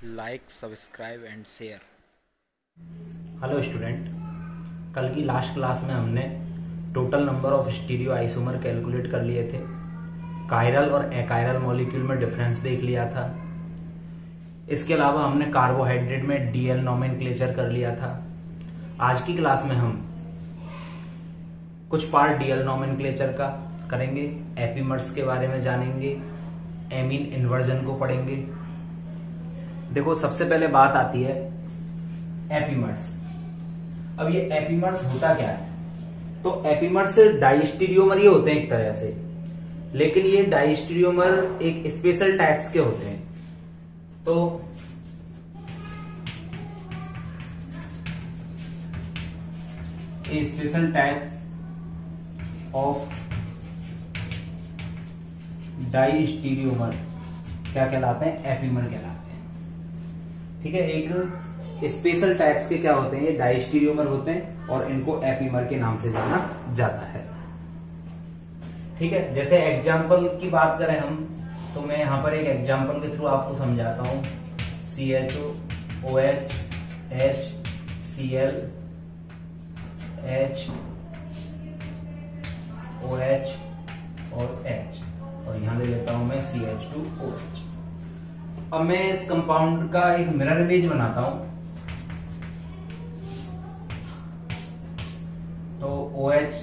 Like subscribe and share. Hello student, कल की last class में हमने total number of stereo isomer calculate कर लिए थे। कायरल और एकायरल मॉलिक्यूल में डिफरेंस देख लिया था। इसके अलावा हमने कार्बोहाइड्रेट में डीएल नोमेनक्लेचर कर लिया था। आज की क्लास में हम कुछ पार्ट डीएल नोमेनक्लेचर का करेंगे, एपीमर्स के बारे में जानेंगे, एमीन इन्वर्जन को पढ़ेंगे। देखो, सबसे पहले बात आती है एपीमर्स। अब ये एपीमर्स होता क्या है? तो एपीमर्स डाइस्टीरियोमर ही होते हैं एक तरह से, लेकिन ये डाइस्टीरियोमर एक स्पेशल टाइप्स के होते हैं। तो ये स्पेशल टाइप्स ऑफ डाइस्टीरियोमर क्या कहलाते हैं? एपीमर कहलाते हैं। ठीक है, एक स्पेशल टाइप्स के क्या होते हैं? ये डाइस्टीरियोमर होते हैं और इनको एपीमर के नाम से जाना जाता है। ठीक है, जैसे एग्जाम्पल की बात करें हम, तो मैं यहां पर एक एग्जाम्पल के थ्रू आपको समझाता हूं। CHO, OH, H, Cl, H, OH और H, और यहां ले लेता हूं मैं CH2OH। अब मैं इस कंपाउंड का एक मिरर इमेज बनाता हूं। तो OH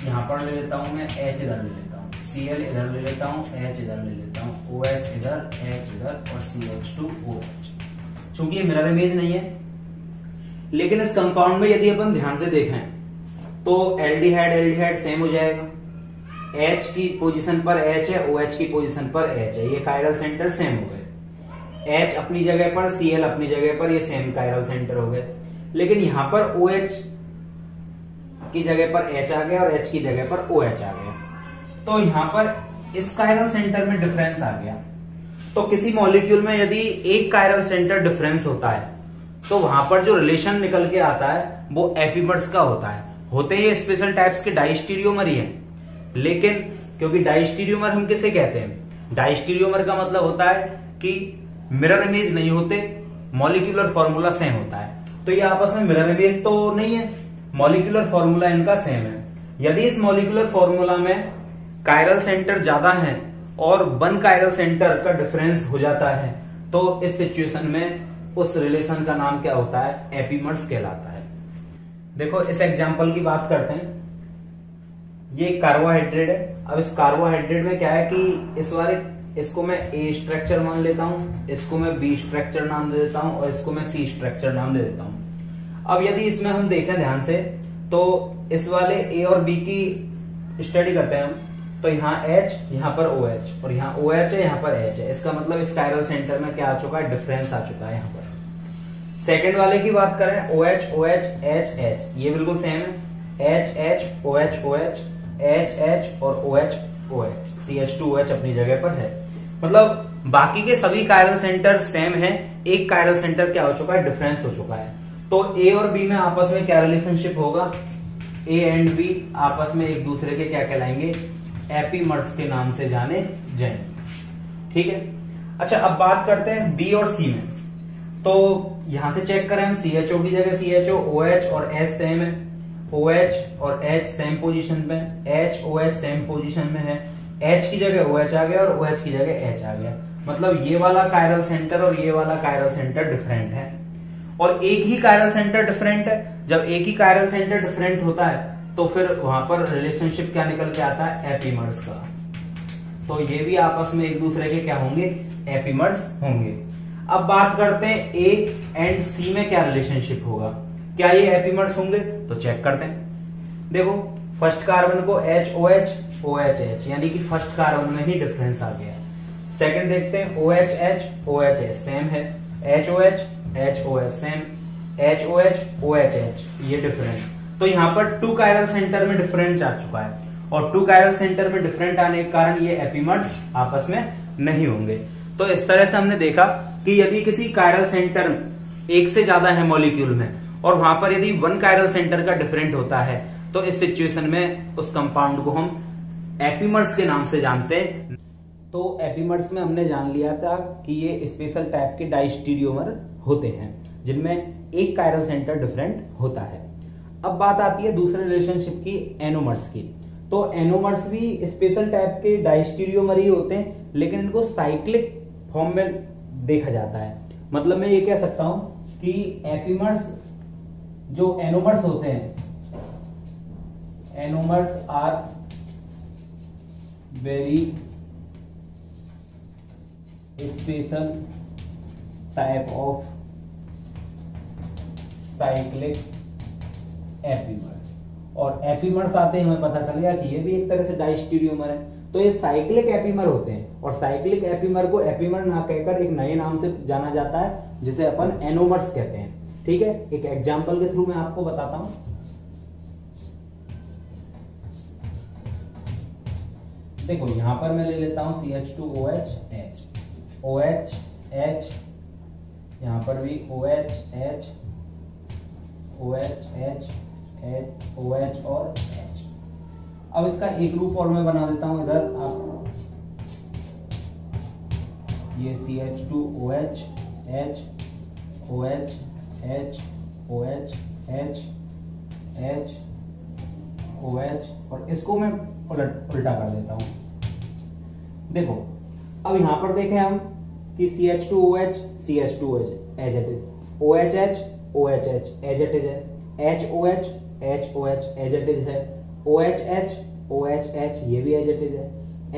यहां पर ले लेता हूं मैं, H इधर ले लेता हूं, Cl इधर ले लेता हूं, H इधर ले लेता हूं, OH इधर, H इधर और CH2OH। चूंकि ये मिरर इमेज नहीं है, लेकिन इस कंपाउंड में यदि अपन ध्यान से देखें तो एल्डिहाइड सेम हो जाएगा। H की पोजीशन पर H है, OH की पोजीशन पर H है, ये कायरल सेंटर सेम हो गए। H अपनी जगह पर, Cl अपनी जगह पर, ये सेम कायरल सेंटर हो गए। लेकिन यहां पर OH की जगह पर H आ गया और H की जगह पर OH आ गया, तो यहां पर इस कायरल सेंटर में डिफरेंस आ गया। तो किसी मॉलिक्यूल में यदि एक कायरल सेंटर डिफरेंस होता है तो वहां पर जो रिलेशन निकल के आता है वो एपीमर्स का होता है। होते ये स्पेशल टाइप्स के डाइस्टीरियोमर ही हैं, लेकिन क्योंकि डाइस्टीरियोमर हम किसे कहते हैं? डाइस्टीरियोमर का मतलब होता है कि मिरर इमेज नहीं होते, मॉलिक्यूलर फॉर्मूला सेम होता है। तो ये आपस में मिरर इमेज तो नहीं है, मॉलिक्यूलर फॉर्मूला इनका सेम है। यदि इस मॉलिक्यूलर फॉर्मूला में कायरल सेंटर ज्यादा है और वन कायरल सेंटर का डिफरेंस हो जाता है, तो इस सिचुएशन में उस रिलेशन का नाम क्या होता है? एपीमर्स कहलाता है। देखो, इस एग्जांपल की बात करते हैं। ये कार्बोहाइड्रेट है। अब इस कार्बोहाइड्रेट में क्या है कि इसको मैं A स्ट्रक्चर मान लेता हूं, इसको मैं B स्ट्रक्चर नाम दे देता हूं और इसको मैं C स्ट्रक्चर नाम दे देता हूं। अब यदि इसमें हम देखें ध्यान से, तो इस वाले A और B की स्टडी करते हैं हम, तो यहाँ H, यहाँ पर OH और यहाँ OH है, यहाँ पर H है। इसका मतलब इस कायरल सेंटर में क्या आ चुका है? डिफरेंस आ चुका है। यहाँ पर सेकेंड वाले की बात करें, OH, OH, H, H, ये बिल्कुल सेम है। H, H, OH, OH, H, H और OH, OH, CH2OH अपनी जगह पर है। मतलब बाकी के सभी कायरल सेंटर सेम है, एक कायरल सेंटर क्या हो चुका है? डिफरेंस हो चुका है। तो A और B में आपस में क्या रिलेशनशिप होगा? A एंड B आपस में एक दूसरे के क्या कहलाएंगे? एपीमर्स के नाम से जाने जाएंगे। ठीक है, अच्छा, अब बात करते हैं B और C में। तो यहां से चेक करें हम, CHO की जगह CHO, OH और H सेम है, OH और H सेम पोजीशन पे, H OH सेम पोजीशन में है, H की जगह OH आ गया और OH की जगह H आ गया। मतलब ये वाला कायरल सेंटर और ये वाला कायरल सेंटर डिफरेंट है, और एक ही कायरल सेंटर डिफरेंट है। जब एक ही कायरल सेंटर डिफरेंट होता है तो फिर वहां पर रिलेशनशिप क्या निकल के आता है? एपीमर्स का। तो ये भी आपस में एक दूसरे के क्या होंगे? एपीमर्स होंगे। अब बात करते हैं A एंड C में क्या रिलेशनशिप होगा, क्या ये एपीमर्स होंगे? तो चेक करते हैं। देखो, फर्स्ट कार्बन को HOH, OHH, यानी कि फर्स्ट कार्बन में ही डिफरेंस आ गया। सेकंड देखते हैं OHH, OHH सेम है, HOH, HOH same, HOH, OHH ये डिफरेंट। तो यहां पर टू कायरल सेंटर में डिफरेंस आ चुका है, और टू कायरल सेंटर में डिफरेंट आने के कारण ये एपीमर्स आपस में नहीं होंगे। तो इस तरह से हमने देखा कि यदि किसी कायरल सेंटर एक से ज्यादा है मॉलिक्यूल में, और वहां पर यदि वन कायरल सेंटर का डिफरेंट होता है, तो इस सिचुएशन में उस कंपाउंड को हम एपीमर्स के नाम से जानते हैं। तो एपीमर्स में हमने जान लिया था कि ये स्पेशल टाइप के डाइस्टीरियोमर होते हैं जिनमें एक कायरल सेंटर डिफरेंट होता है। अब बात आती है दूसरे रिलेशनशिप की, एनोमर्स की। तो एनोमर्स भी स्पेशल टाइप के डाइस्टीरियोमर ही होते हैं, लेकिन इनको साइक्लिक फॉर्म में देखा जाता है। मतलब मैं ये कह सकता हूं कि एपीमर्स जो एनोमर्स होते हैं, anomers are very special type of cyclic epimers. और एपीमर्स आते हैं, हमें पता चल गया कि ये भी एक तरह से डाइस्टीरियोमर है। तो ये साइक्लिक एपीमर होते हैं, और साइक्लिक एपीमर को एपीमर ना कहकर एक नए नाम से जाना जाता है जिसे अपन एनोमर्स कहते हैं। ठीक है, एक एग्जांपल के थ्रू मैं आपको बताता हूं। देखो यहां पर मैं ले लेता हूं CH2OH H, OH H, यहां पर भी OH H, OH H, OH और H। अब इसका एक रूप और मैं बना देता हूं इधर आप, ये CH2OH H, OH H, OH H, H, OH, और इसको मैं उल्टा कर देता हूं। देखो अब यहां पर देखें हम कि CH2OH CH2OH as it is, OHH OHH as it is है, HOH HOH as it is है, OHH OHH ये भी एज इट इज है,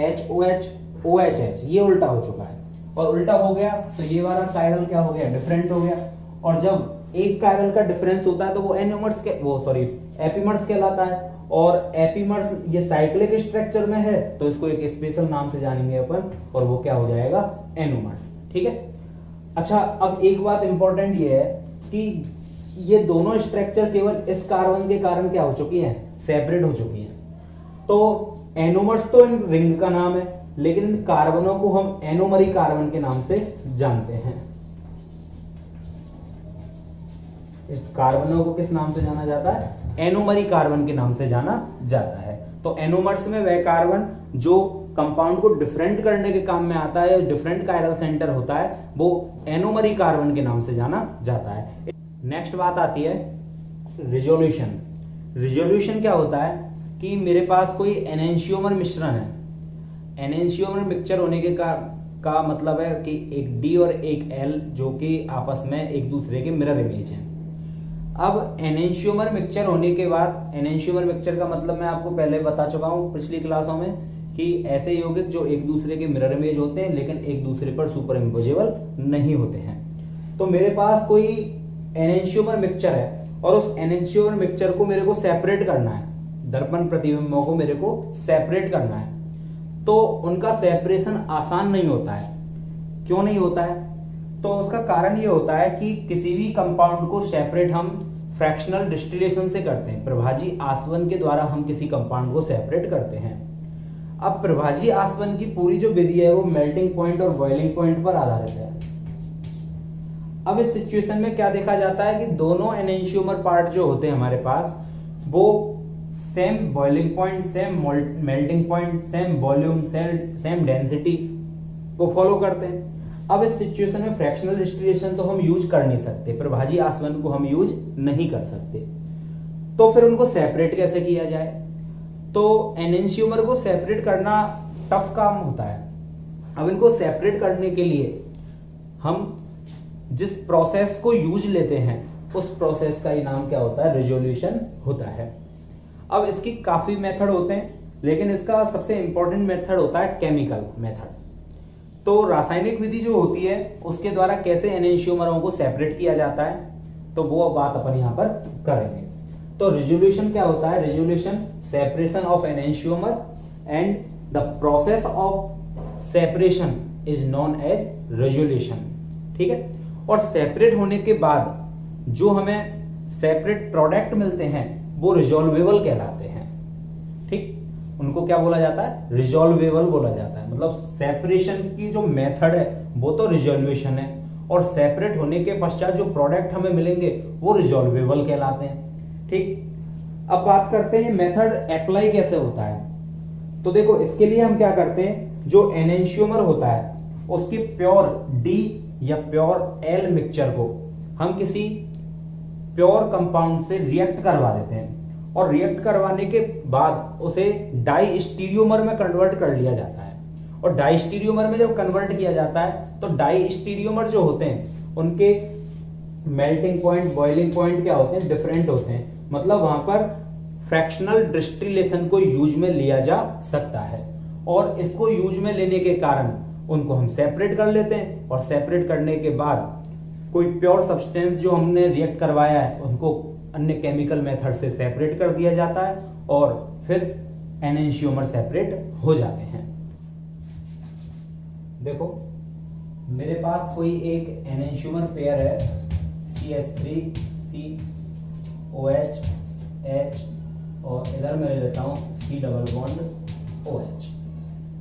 HOH OHH ये उल्टा हो चुका है। और उल्टा हो गया तो ये वाला कायरल क्या हो गया, डिफरेंट हो गया। और जब एक कायरल का डिफरेंस होता है तो वो एनोमर्स के एपीमर्स कहलाता है। और एपीमर्स ये साइक्लिक स्ट्रक्चर में है तो इसको एक स्पेशल नाम से जानेंगे अपन, और वो क्या हो जाएगा, एनोमर्स। ठीक है। अच्छा, अब एक बात इंपॉर्टेंट ये है कि ये दोनों स्ट्रक्चर केवल इस कार्बन के कारण क्या हो चुकी है, सेपरेट हो चुकी है। तो एनोमर्स तो इन रिंग का नाम है, लेकिन इन कार्बनों को हम एनोमरी कार्बन के नाम से जानते हैं। इस कार्बनों को किस नाम से जाना जाता है, एनोमरी कार्बन के नाम से जाना जाता है। तो एनोमर्स में वह कार्बन जो कंपाउंड को डिफरेंट करने के काम में आता है, डिफरेंट कायरल सेंटर होता है, वो एनोमरी कार्बन के नाम से जाना जाता है। नेक्स्ट बात आती है रिजोल्यूशन। रिजोल्यूशन क्या होता है कि मेरे पास कोई एनेंशियोमर मिश्रण है। एनेंशियोमर मिक्सचर होने के का मतलब है कि एक D और एक L जो कि आपस में एक दूसरे के मिरर इमेज हैं। अब एनेंशियोमर मिक्सचर होने के बाद, एनेंशियोमर मिक्सचर का मतलब मैं आपको पहले बता चुका हूं पिछली क्लासों में कि ऐसे यौगिक जो एक दूसरे के मिरर इमेज होते हैं लेकिन एक दूसरे पर सुपर इम्पोजेबल नहीं होते हैं। तो मेरे पास कोई एनेंशियोमर मिक्सचर है और उस एनेंशियोमर मिक्सचर को मेरे को सेपरेट करना है, दर्पण प्रतिबिंबों को मेरे को सेपरेट करना है। तो उनका सेपरेशन आसान नहीं होता है। क्यों नहीं होता है? तो उसका कारण ये होता है कि किसी भी कंपाउंड को सेपरेट हम फ्रैक्शनल डिस्टिलेशन से करते हैं, प्रभाजी आसवन के द्वारा हम किसी कंपाउंड को सेपरेट करते हैं। अब प्रभाजी आसवन की पूरी जो विधि है वो मेल्टिंग पॉइंट और बॉइलिंग पॉइंट पर आधारित है। अब इस सिचुएशन में क्या देखा जाता है कि दोनों एनेंशियोमर पार्ट जो होते हैं हमारे पास, वो same boiling point, same melting point, same volume, same density को फॉलो करते हैं। अब इस सिचुएशन में फ्रैक्शनल डिस्टिलेशन तो हम यूज कर नहीं सकते, प्रभाजी आसवन को हम यूज नहीं कर सकते। तो फिर उनको सेपरेट कैसे किया जाए? तो एनेंशियोमर को सेपरेट करना टफ काम होता है। अब इनको सेपरेट करने के लिए हम जिस प्रोसेस को यूज लेते हैं उस प्रोसेस का ही नाम क्या होता है, रिजोल्यूशन होता है। अब इसकी काफी मेथड होते हैं, लेकिन इसका सबसे इंपॉर्टेंट मेथड होता है केमिकल मेथड। तो रासायनिक विधि जो होती है उसके द्वारा कैसे एनेंशियोमरों को सेपरेट किया जाता है, तो वो बात अपन यहां पर करेंगे। तो रिजोल्यूशन क्या होता है? Resolution separation of enantiomer and the process of separation is known as resolution. ठीक है। और सेपरेट होने के बाद जो हमें सेपरेट प्रोडक्ट मिलते हैं वो रिजोल्वेबल कहलाते हैं। ठीक, उनको क्या बोला जाता है? रिजोल्वेबल बोला जाता है। मतलब सेपरेशन की जो मेथड है वो तो रिजोल्यूशन है, और सेपरेट होने के पश्चात जो प्रोडक्ट हमें मिलेंगे वो रिजोल्वेबल कहलाते हैं। ठीक, अब बात करते हैं मेथड अप्लाई कैसे होता है। तो देखो इसके लिए हम क्या करते हैं जो एनेंशियोमर होता है उसकी प्योर डी या प्योर एल मिक्सचर को हम किसी प्योर कंपाउंड से रिएक्ट करवा देते हैं और रिएक्ट करवाने के बाद उसे डाई स्टीरियोमर में कन्वर्ट कर लिया जाता है। और डाई स्टीरियोमर में जब कन्वर्ट किया जाता है तो डाई स्टीरियोमर जो होते हैं उनके मेल्टिंग पॉइंट, बॉइलिंग पॉइंट क्या होते हैं, डिफरेंट होते हैं। मतलब वहां पर फ्रैक्शनल डिस्टिलेशन को यूज में लिया जा सकता है और इसको यूज में लेने के कारण उनको हम सेपरेट कर लेते हैं और सेपरेट करने के बाद कोई प्योर सब्सटेंस जो हमने रिएक्ट करवाया है उनको अन्य केमिकल मेथड से सेपरेट कर दिया जाता है और फिर एनेंशियोमर सेपरेट हो जाते हैं। देखो मेरे पास कोई एक एनेंशियोमर पेयर है CH3 COH H और इधर मैं ले लेता हूं C डबल बॉन्ड OH।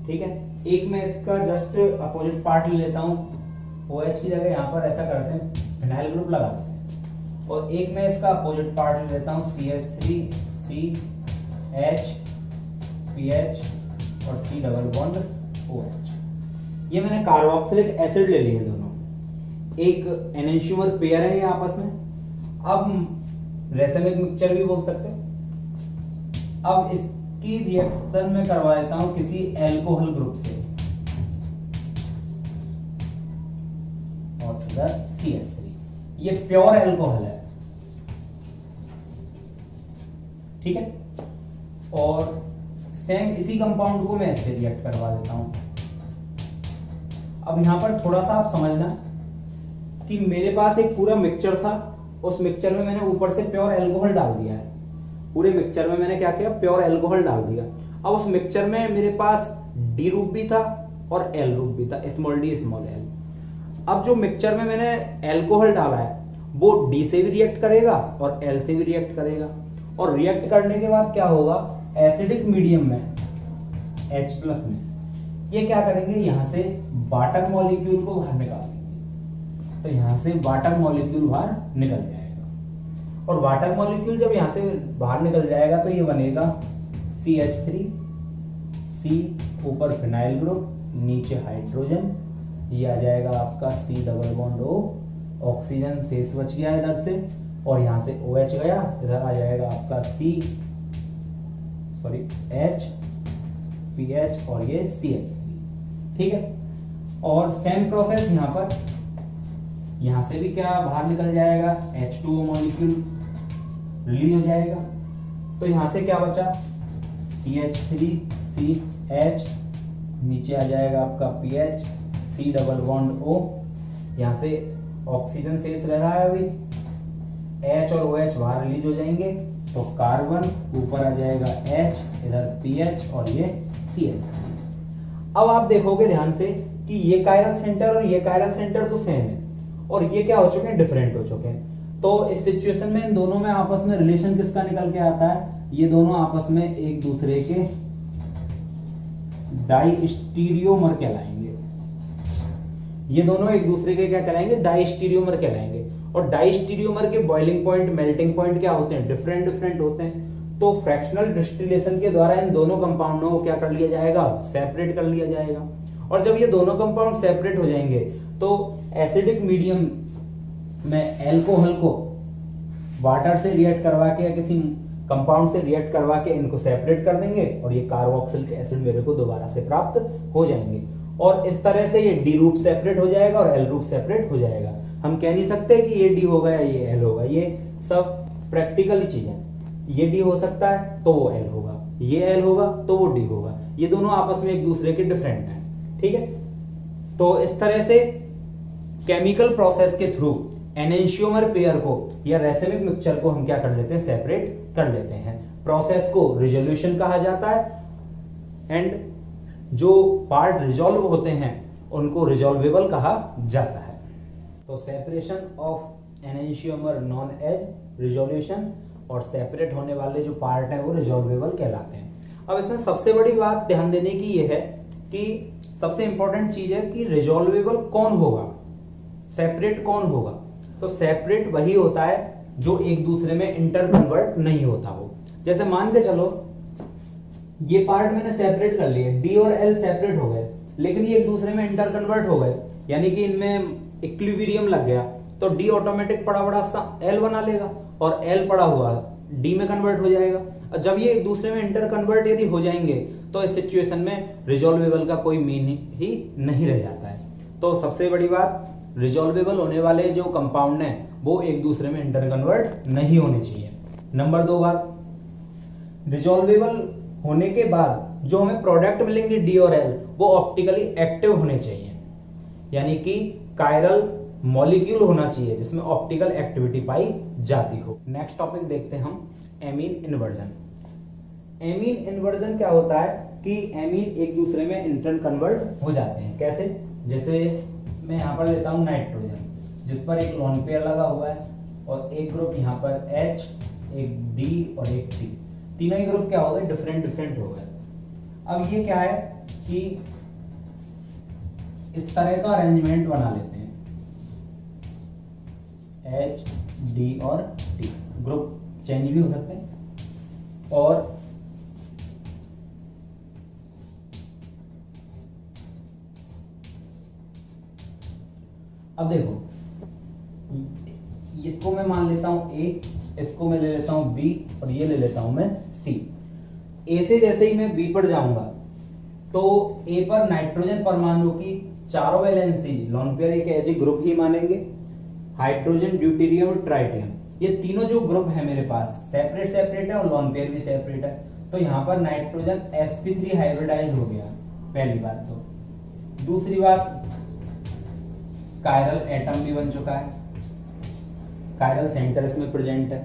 ठीक है, एक मैं इसका जस्ट अपोजिट पार्ट ले लेता हूं, OH की जगह यहां पर ऐसा करते हैं फिनाइल ग्रुप लगा देते हैं और एक मैं इसका अपोजिट पार्ट ले लेता हूं CH3 CH PH और C डबल बॉन्ड OH। ये मैंने कार्बोक्सिलिक एसिड ले लिए दोनों, एक एनेंशियोमर पेयर है ये आपस में। अब रेसेमिक मिक्सचर भी बोल सकते हो। अब इसकी रिएक्शन में करवा देता हूं किसी एल्कोहल ग्रुप से और इधर CH3, ये प्योर एल्कोहल है। ठीक है, और सेम इसी कंपाउंड को मैं ऐसे रिएक्ट करवा देता हूं। अब यहां पर थोड़ा सा आप समझना कि मेरे पास एक पूरा मिक्सचर था, उस मिक्सचर में मैंने ऊपर से प्योर एल्कोहल डाल दिया है। पूरे मिक्सचर में मैंने क्या किया, प्योर एल्कोहल डाल दिया। अब उस मिक्सचर में मेरे पास डी रूप भी था और एल रूप भी था, स्मॉल डी स्मॉल एल। अब जो मिक्सचर में मैंने एल्कोहल डाला है वो डी से भी रिएक्ट करेगा और एल से भी रिएक्ट करेगा और रिएक्ट करने के बाद क्या होगा, एसिडिक मीडियम में H+ में ये क्या करेंगे, यहां से वाटर मॉलिक्यूल को बाहर निकाल देंगे। तो यहां से वाटर मॉलिक्यूल बाहर निकल जाएगा और वाटर मॉलिक्यूल जब यहां से बाहर निकल जाएगा तो ये बनेगा CH3 C ऊपर फिनाइल ग्रुप नीचे हाइड्रोजन, ये आ जाएगा आपका C double bond O, oxygen शेष बच गया इधर से और यहां से OH गया, इधर आ जाएगा आपका H PH और ये CH3। ठीक है, और सेम प्रोसेस यहां पर, यहां से भी क्या बाहर निकल जाएगा, H2O मॉलिक्यूल रिलीज हो जाएगा। तो यहां से क्या बचा, CH3 CH, नीचे आ जाएगा आपका PH C double bond O, यहां से ऑक्सीजन शेष रह रहा है अभी, H और OH बाहर रिलीज हो जाएंगे तो कार्बन ऊपर आ जाएगा H, इधर PH और ये CH3। अब आप देखोगे ध्यान से कि ये कायरल सेंटर और ये कायरल सेंटर तो सेम है और ये क्या हो चुके हैं, डिफरेंट हो चुके हैं। तो इस सिचुएशन में इन दोनों में आपस में रिलेशन किसका निकल के आता है, ये दोनों आपस में एक दूसरे के डाइस्टीरियोमर कहलाएंगे। ये दोनों एक दूसरे के क्या कहलाएंगे, डाइस्टीरियोमर कहलाएंगे। और डाइस्टीरियोमर के बॉइलिंग पॉइंट, मेल्टिंग पॉइंट क्या होते हैं, डिफरेंट डिफरेंट होते हैं। तो फ्रैक्शनल डिस्टिलेशन के द्वारा इन दोनों कंपाउंडों को क्या कर लिया जाएगा, सेपरेट कर लिया जाएगा। और जब ये दोनों कंपाउंड सेपरेट हो जाएंगे तो एसिडिक मीडियम में एल्कोहल को वाटर से रिएक्ट करवा के या किसी कंपाउंड से रिएक्ट करवा के इनको सेपरेट कर देंगे और ये कार्बोक्सिलिक एसिड मेरे को दोबारा से प्राप्त हो जाएंगे। और इस तरह से ये डी रूप सेपरेट हो जाएगा और एल रूप सेपरेट हो जाएगा। हम कह नहीं सकते कि ये डी होगा या ये एल होगा, ये सब प्रैक्टिकल चीजें। ये डी हो सकता है तो वो एल होगा, ये एल होगा तो वो डी होगा। ये दोनों आपस में एक दूसरे के डिफरेंट हैं। ठीक है, तो इस तरह से केमिकल प्रोसेस के थ्रू एनेंशियोमर पेयर को या रेसिमिक मिक्सचर को हम क्या कर लेते हैं, सेपरेट कर लेते हैं। प्रोसेस को रिजोल्यूशन कहा जाता है एंड जो पार्ट रिजॉल्व होते हैं उनको रिजॉल्वेबल कहा जाता है। तो separation of enantiomer known as resolution और सेपरेट होने वाले जो पार्ट है वो रिजॉल्वेबल कहलाते हैं। अब इसमें सबसे बड़ी बात ध्यान देने की ये है कि सबसे इंपॉर्टेंट चीज है कि रिजॉल्वेबल कौन होगा, सेपरेट कौन होगा। तो सेपरेट वही होता है जो एक दूसरे में इंटर कन्वर्ट नहीं होता हो। जैसे मान के चलो ये पार्ट मैंने सेपरेट कर लिए, डी और एल सेपरेट हो गए, लेकिन ये एक दूसरे में इंटर कन्वर्ट हो गए, यानी कि इनमें इक्विलिब्रियम लग गया, तो डी ऑटोमेटिक पड़ा बड़ा सा एल बना लेगा और एल पड़ा हुआ डी में कन्वर्ट हो जाएगा। और जब ये एक दूसरे में इंटर कन्वर्ट यदि हो जाएंगे तो इस सिचुएशन में रिजॉल्वेबल का कोई मीनिंग ही नहीं रह जाता है। तो सबसे बड़ी बात, रिजॉल्वेबल होने वाले जो कंपाउंड हैं वो एक दूसरे में इंटर कन्वर्ट नहीं होने चाहिए। नंबर 2 बात, रिजॉल्वेबल होने के बाद जो हमें प्रोडक्ट मिलेंगे डी और एल वो ऑप्टिकली एक्टिव होने चाहिए, यानी कि कायरल मॉलिक्यूल होना चाहिए जिसमें ऑप्टिकल एक्टिविटी पाई जाती हो। नेक्स्ट टॉपिक देखते हैं हम, एमीन इन्वर्जन। एमीन इन्वर्जन क्या होता है कि एमीन एक दूसरे में इंटर कन्वर्ट हो जाते हैं। कैसे? जैसे मैं यहां पर लेता हूं नाइट्रोजन, जिस पर एक लोन पेयर लगा हुआ है और एक ग्रुप यहां पर H, एक D और एक T, तीनों ही ग्रुप क्या हो गए, डिफरेंट डिफरेंट हो गए। अब ये क्या है कि इस तरह का अरेंजमेंट बना लेते हैं, H, D और T, ग्रुप चेंज भी हो सकते हैं। और अब देखो, इसको मैं मान लेता हूं A, इसको मैं ले लेता हूं B और ये ले लेता हूं मैं C। A से जैसे ही मैं B पर जाऊंगा तो A पर नाइट्रोजन परमाणु की चारों वैलेंसी लोन पेयर एक एज ग्रुप ही मानेंगे, हाइड्रोजन, ड्यूटेरियम और ट्राइटियम, ये तीनों जो ग्रुप है मेरे पास सेपरेट सेपरेट है और लोन पेयर भी सेपरेट है। तो यहां पर नाइट्रोजन sp3 हाइब्रिडाइज हो गया, पहली बात। तो दूसरी बात, कायरल एटम भी बन चुका है, कायरल सेंटर इसमें प्रेजेंट है।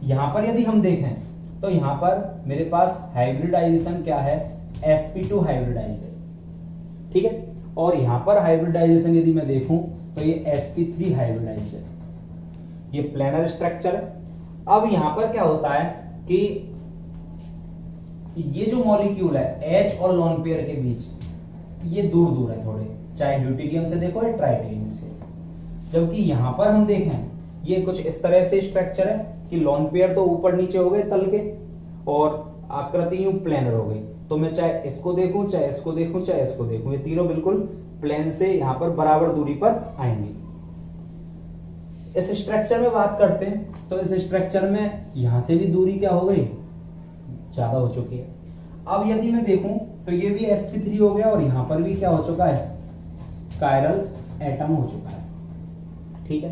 यहां पर यदि हम देखें तो यहां पर मेरे पास हाइब्रिडाइजेशन क्या है, sp2 हाइब्रिडाइज है, ठीक है। और यहां पर हाइब्रिडाइजेशन यदि मैं देखूं तो ये sp3 हाइब्रिडाइज है, ये प्लेनर स्ट्रक्चर है। अब यहां पर क्या होता है कि ये जो मॉलिक्यूल है H और लोन पेयर के बीच ये दूर दूर है थोड़े, चाहे ड्यूटेरियम से देखो या ट्राइटेरियम से। जबकि यहां पर हम देखें ये कुछ इस तरह से स्ट्रक्चर है कि लोन पेयर तो ऊपर नीचे हो गए तल के और आकृति यूं प्लेनर हो गई। तो मैं चाहे इसको देखूं, चाहे इसको देखूं, चाहे इसको देखूं, ये तीनों बिल्कुल प्लेन से यहां पर बराबर दूरी पर आएंगे। इस स्ट्रक्चर में बात करते हैं तो इस स्ट्रक्चर में यहां से भी दूरी क्या हो गई, ज्यादा हो चुकी है। अब यदि मैं देखूं तो ये भी sp3 हो गया और यहां पर भी क्या हो चुका है, कायरल एटम हो चुका है, ठीक है।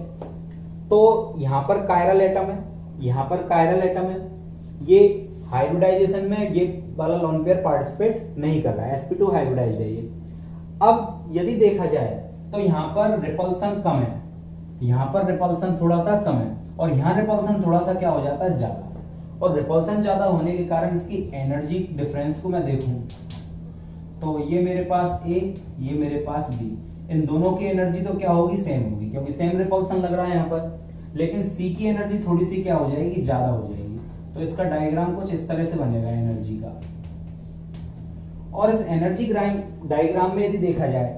तो यहां पर कायरल एटम है, यहां पर कायरल एटम है, ये हाइब्रिडाइजेशन में ये वाला लोन पेयर पार्टिसिपेट नहीं कर रहा है, sp2 हाइब्रिडाइज्ड है ये। अब यदि देखा जाए तो यहां पर रिपल्सन कम है, यहां पर रिपल्सन थोड़ा सा कम है और यहां रिपल्सन थोड़ा सा क्या हो जाता है, ज्यादा। और रिपल्सन ज्यादा होने के कारण इसकी एनर्जी डिफरेंस को मैं देखूं तो ये मेरे पास A, ये मेरे पास B, इन दोनों की एनर्जी तो क्या होगी, सेम होगी, क्योंकि सेम रिपल्सन लग रहा है यहाँ पर। लेकिन C की एनर्जी थोड़ी सी क्या हो जाएगी, ज्यादा हो जाएगी। तो इसका डायग्राम कुछ इस तरह से बनेगा एनर्जी का। और इस एनर्जी डायग्राम में यदि देखा जाए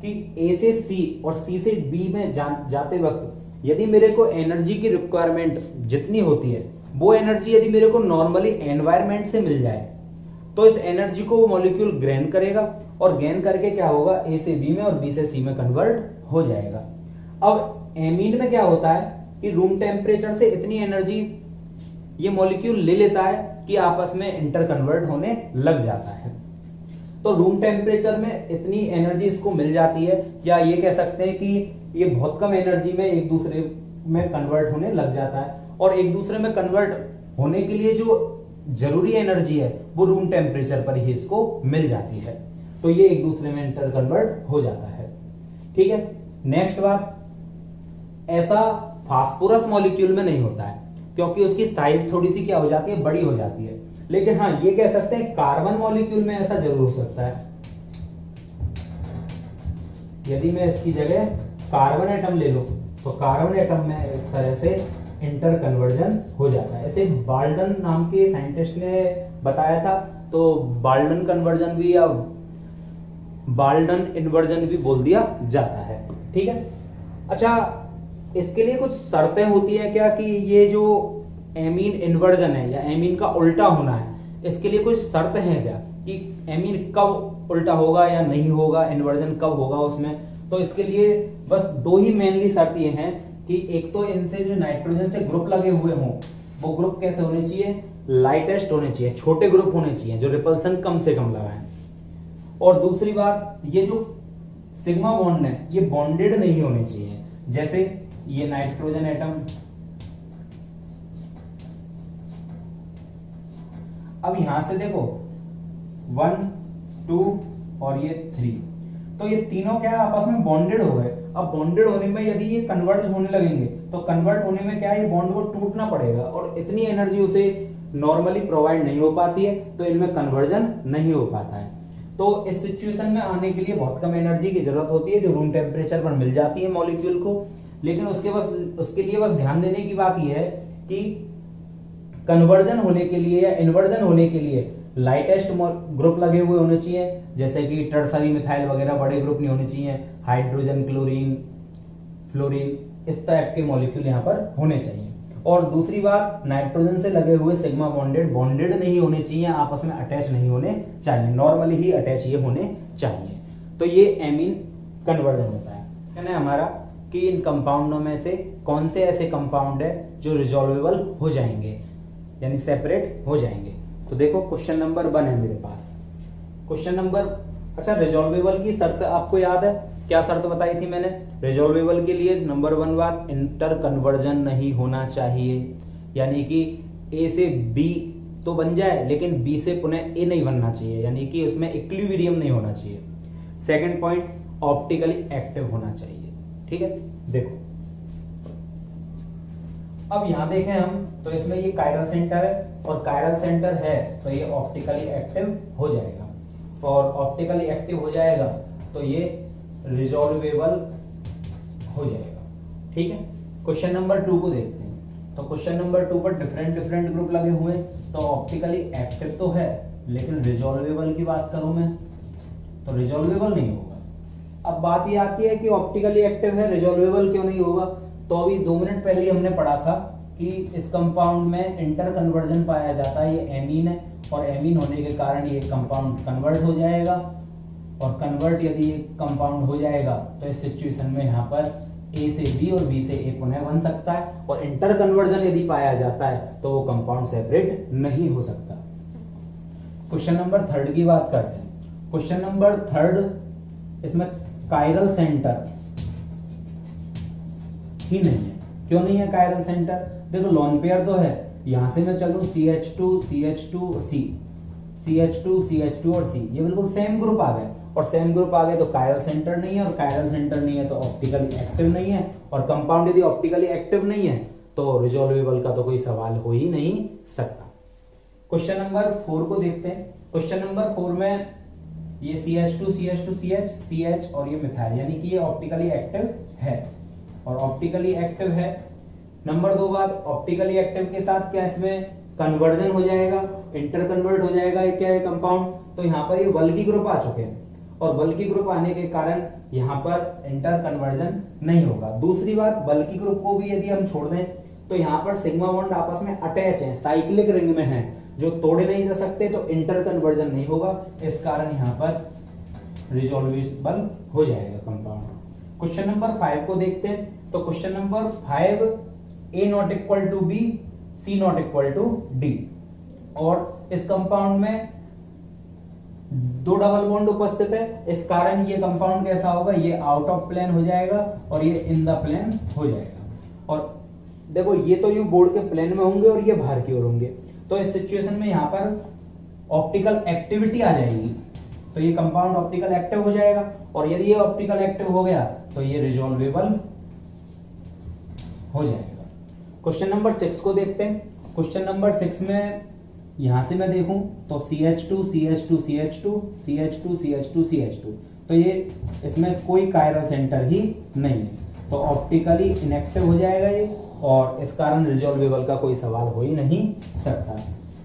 कि A से C और C से B में जाते वक्त यदि मेरे को एनर्जी की रिक्वायरमेंट जितनी होती है वो एनर्जी यदि मेरे को नॉर्मली एनवायरमेंट से मिल जाए तो इस एनर्जी को वो मॉलिक्यूल ग्रेन करेगा और गेन करके क्या होगा, A से B में और B से C में कन्वर्ट हो जाएगा। अब एमीन में क्या होता है कि रूम टेम्परेचर से इतनी एनर्जी ये मॉलिक्यूल ले लेता है कि आपस में इंटर कन्वर्ट होने लग जाता है। तो रूम टेम्परेचर में इतनी एनर्जी इसको मिल जाती है, या ये कह सकते हैं कि ये बहुत कम एनर्जी में एक दूसरे में कन्वर्ट होने लग जाता है। और एक दूसरे में कन्वर्ट होने के लिए जो जरूरी एनर्जी है वो रूम टेम्परेचर पर ही इसको मिल जाती है, तो ये एक दूसरे में इंटर कन्वर्ट हो जाता है, ठीक है। नेक्स्ट बात, ऐसा फास्फोरस मॉलिक्यूल में नहीं होता है क्योंकि उसकी साइज थोड़ी सी क्या हो जाती है, बड़ी हो जाती है। लेकिन हाँ ये कह सकते हैं कार्बन मॉलिक्यूल में ऐसा जरूर हो सकता है। यदि मैं इसकी जगह कार्बन एटम ले लूं तो कार्बन एटम में इस तरह से इंटर कन्वर्जन हो जाता है। ऐसे बाल्डन नाम के साइंटिस्ट ने बताया था, तो बाल्डन कन्वर्जन भी या बाल्डन इन्वर्जन भी बोल दिया जाता है, ठीक है। अच्छा, इसके लिए कुछ शर्तें होती है क्या कि ये जो एमीन इन्वर्जन है या एमीन का उल्टा होना है, इसके लिए कुछ शर्त है क्या कि एमीन कब उल्टा होगा या नहीं होगा, इन्वर्जन कब होगा उसमें। तो इसके लिए बस दो ही मेनली शर्त ये हैं कि एक तो इनसे जो नाइट्रोजन से ग्रुप लगे हुए हों वो ग्रुप कैसे होने चाहिए, लाइटेस्ट होने चाहिए, छोटे ग्रुप होने चाहिए जो रिपल्सन कम से कम लगाएं। और दूसरी बात, ये जो सिग्मा बॉन्ड है ये बॉन्डेड नहीं होने चाहिए। जैसे ये नाइट्रोजन एटम, अब यहां से देखो 1 2 और ये 3, तो ये तीनों क्या है, आपस में बॉन्डेड हो गए। अब बॉन्डेड होने में यदि ये कन्वर्ज होने लगेंगे तो कन्वर्ट होने में क्या है, ये बॉन्ड को टूटना पड़ेगा और इतनी एनर्जी उसे नॉर्मली प्रोवाइड नहीं हो पाती है, तो इनमें कन्वर्जन नहीं हो पाता है। तो इस सिचुएशन में आने के लिए बहुत कम एनर्जी की जरूरत होती है जो रूम टेम्परेचर पर मिल जाती है मॉलिक्यूल को। लेकिन उसके लिए बस ध्यान देने की बात यह है कि कन्वर्जन होने के लिए या इन्वर्जन होने के लिए लाइटेस्ट ग्रुप लगे हुए होने चाहिए, जैसे कि टर्सरी मिथाइल वगैरह बड़े ग्रुप नहीं होने चाहिए, हाइड्रोजन, क्लोरीन, फ्लोरीन, इस टाइप के मॉलिक्यूल यहाँ पर होने चाहिए। और दूसरी बात, नाइट्रोजन से लगे हुए सिग्मा बॉन्डेड नहीं होने चाहिए, आपस में अटैच नहीं होने चाहिए, नॉर्मली ही अटैच ये होने चाहिए। तो ये एमीन कन्वर्जन होता है ना हमारा, कि इन कंपाउंडों में से कौन से ऐसे कंपाउंड है जो रिजॉल्वेबल हो जाएंगे, यानी सेपरेट हो जाएंगे। तो देखो क्वेश्चन नंबर 1 है मेरे पास। क्वेश्चन नंबर, अच्छा रिजॉल्वेबल की शर्त आपको याद है, क्या शर्त बताई थी मैंने रिजॉल्वेबल के लिए? नंबर 1 बात, इंटर कन्वर्जन नहीं होना चाहिए, यानी कि ए से बी तो बन जाए लेकिन बी से पुनः ए नहीं बनना चाहिए, यानी कि उसमें इक्विलिब्रियम नहीं होना चाहिए। सेकंड पॉइंट, ऑप्टिकली एक्टिव होना चाहिए। ठीक है, देखो अब यहां देखें हम तो इसमें ये कायरल सेंटर है और कायरल सेंटर है तो ये ऑप्टिकली एक्टिव हो जाएगा, और ऑप्टिकली एक्टिव हो जाएगा तो ये रिजॉल्वेबल हो जाएगा। ठीक है, क्वेश्चन नंबर 2 को देखते हैं। तो क्वेश्चन नंबर 2 पर डिफरेंट ग्रुप लगे हुए, तो ऑप्टिकली एक्टिव तो है लेकिन रिजॉल्वेबल की बात करूं मैं तो रिजॉल्वेबल नहीं होगा। अब बात ये आती है कि ऑप्टिकली एक्टिव है, रिजॉल्वेबल क्यों नहीं होगा? तो अभी 2 मिनट पहले हमने पढ़ा था कि इस कंपाउंड में इंटर कन्वर्जन पाया जाता है, ये एमीन है और एमीन होने के कारण ये कंपाउंड कन्वर्ट हो जाएगा, और कन्वर्ट यदि कंपाउंड हो जाएगा तो इस सिचुएशन में यहाँ पर ए से बी और बी से ए पुनः बन सकता है, और इंटर कन्वर्जन यदि पाया जाता है तो वो कंपाउंड सेपरेट नहीं हो सकता। क्वेश्चन नंबर 3 की बात करते हैं। क्वेश्चन नंबर 3, इसमें कायरल सेंटर ही नहीं है। क्यों नहीं है कायरल सेंटर? देखो लोन पेयर तो है, यहां से मैं चलूं CH2 CH2 C, CH2 CH2 और C, ये बिल्कुल सेम ग्रुप आ गए, और सेम ग्रुप आ गए तो कायरल सेंटर नहीं है, और कायरल सेंटर नहीं है तो ऑप्टिकली एक्टिव नहीं है, और कंपाउंड यदि ऑप्टिकली एक्टिव नहीं है तो रिजॉल्वेबल का तो कोई सवाल हो ही नहीं सकता। क्वेश्चन नंबर 4 को देखते हैं। क्वेश्चन नंबर 4 में ये CH2 CH2 CH CH और ये मिथाइल, यानी कि ये ऑप्टिकली एक्टिव है, और ऑप्टिकली एक्टिव है। नंबर 2 बात, ऑप्टिकली एक्टिव के साथ क्या इसमें कन्वर्जन हो जाएगा, इंटर कन्वर्ट हो जाएगा, ये क्या है कंपाउंड, तो यहाँ पर ये बल्कि ग्रुप आ चुके हैं, और बल्कि ग्रुप आने के कारण यहाँ पर इंटर कन्वर्जन नहीं होगा। दूसरी बात, बल्कि ग्रुप को भी यदि हम छोड़ दें तो यहाँ पर सिग्मा बॉन्ड आपस में अटैच है, साइक्लिक रिंग में है, जो तोड़े नहीं जा सकते, तो इंटर कन्वर्जन नहीं होगा, इस कारण यहाँ पर रिजॉल्वेबल हो जाएगा कंपाउंड। क्वेश्चन नंबर 5 को देखते हैं। तो question number 5, A not equal to B, C not equal to D, और इस कंपाउंड में 2 डबल बॉन्ड उपस्थित है, इस कारण ये कंपाउंड कैसा होगा, ये आउट ऑफ प्लेन हो जाएगा और ये इन द प्लेन हो जाएगा। और देखो ये तो ये बोर्ड के प्लेन में होंगे और ये बाहर की ओर होंगे, तो इस सिचुएशन में यहाँ पर ऑप्टिकल एक्टिविटी आ जाएगी, तो ये कंपाउंड ऑप्टिकल एक्टिव हो जाएगा, और यदि ये ऑप्टिकल एक्टिव हो गया तो ये रिजॉल्वेबल हो जाएगा। क्वेश्चन नंबर 6 को देखते हैं। क्वेश्चन नंबर 6 में यहां से मैं देखूं तो CH2 CH2 CH2 CH2 CH2 CH2, तो ये इसमें कोई कायरल सेंटर ही नहीं है, तो ऑप्टिकली इनएक्टिव हो जाएगा ये, और इस कारण रिजॉल्वेबल का कोई सवाल हो ही नहीं सकता,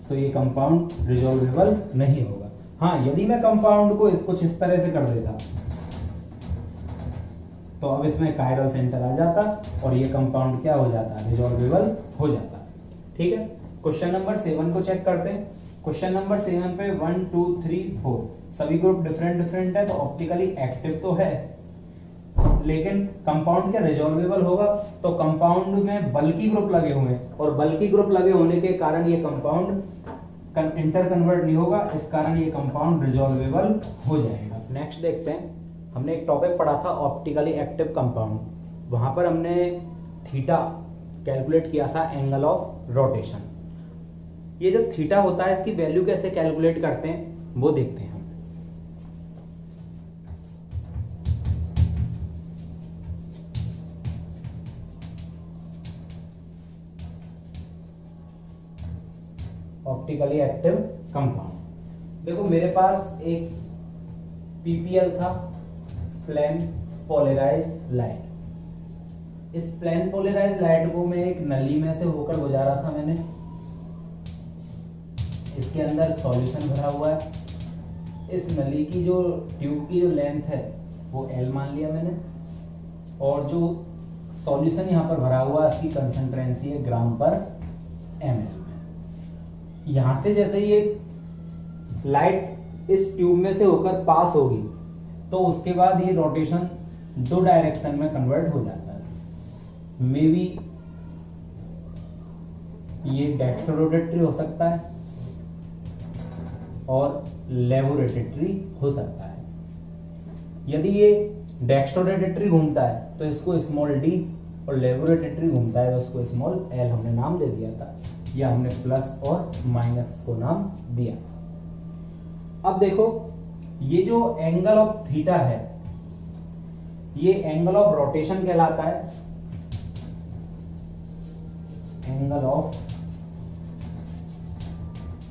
तो ये कंपाउंड रिजॉल्वेबल नहीं होगा। हाँ, यदि मैं कंपाउंड को कुछ इस तरह से कर देता तो अब इसमें कायरल सेंटर आ जाता और ये कंपाउंड क्या हो जाता, रिजॉल्वेबल हो जाता। ठीक है, क्वेश्चन नंबर 7 को चेक करते हैं। क्वेश्चन नंबर 7 पे 1 2 3 4 सभी ग्रुप डिफरेंट डिफरेंट है, तो ऑप्टिकली एक्टिव तो है, लेकिन कंपाउंड क्या रिजॉल्वेबल होगा? तो कंपाउंड में बल्कि ग्रुप लगे हुए हैं, और बल्कि ग्रुप लगे होने के कारण ये कंपाउंड इंटर कन्वर्ट नहीं होगा, इस कारण ये कंपाउंड रिजॉल्वेबल हो जाएगा। नेक्स्ट देखते हैं, हमने एक टॉपिक पढ़ा था ऑप्टिकली एक्टिव कंपाउंड, वहां पर हमने थीटा कैलकुलेट किया था एंगल ऑफ रोटेशन। ये जो थीटा होता है इसकी वैल्यू कैसे कैलकुलेट करते हैं वो देखते हैं हम। ऑप्टिकली एक्टिव कंपाउंड, देखो मेरे पास एक पीपीएल था, प्लेन पोलराइज्ड लाइट। इस प्लेन पोलराइज्ड लाइट को मैं एक नली में से होकर गुजारा था मैंने, इसके अंदर सॉल्यूशन भरा हुआ है। इस नली की जो ट्यूब की जो लेंथ है वो L मान लिया मैंने, और जो सॉल्यूशन यहाँ पर भरा हुआ है इसकी कंसंट्रेंसी है ग्राम पर ml में। यहां से जैसे ये लाइट इस ट्यूब में से होकर पास होगी तो उसके बाद ये रोटेशन दो डायरेक्शन में कन्वर्ट हो जाता है। मे बी ये डेक्स्ट्रोरोटेटरी हो सकता है और लेवोरोटेटरी हो सकता है। यदि ये डेक्स्ट्रोरोटेटरी घूमता है तो इसको स्मॉल डी, और लेवोरोटेटरी घूमता है तो इसको स्मॉल एल हमने नाम दे दिया था, या हमने प्लस और माइनस को नाम दिया। अब देखो ये जो एंगल ऑफ थीटा है ये एंगल ऑफ रोटेशन कहलाता है, एंगल ऑफ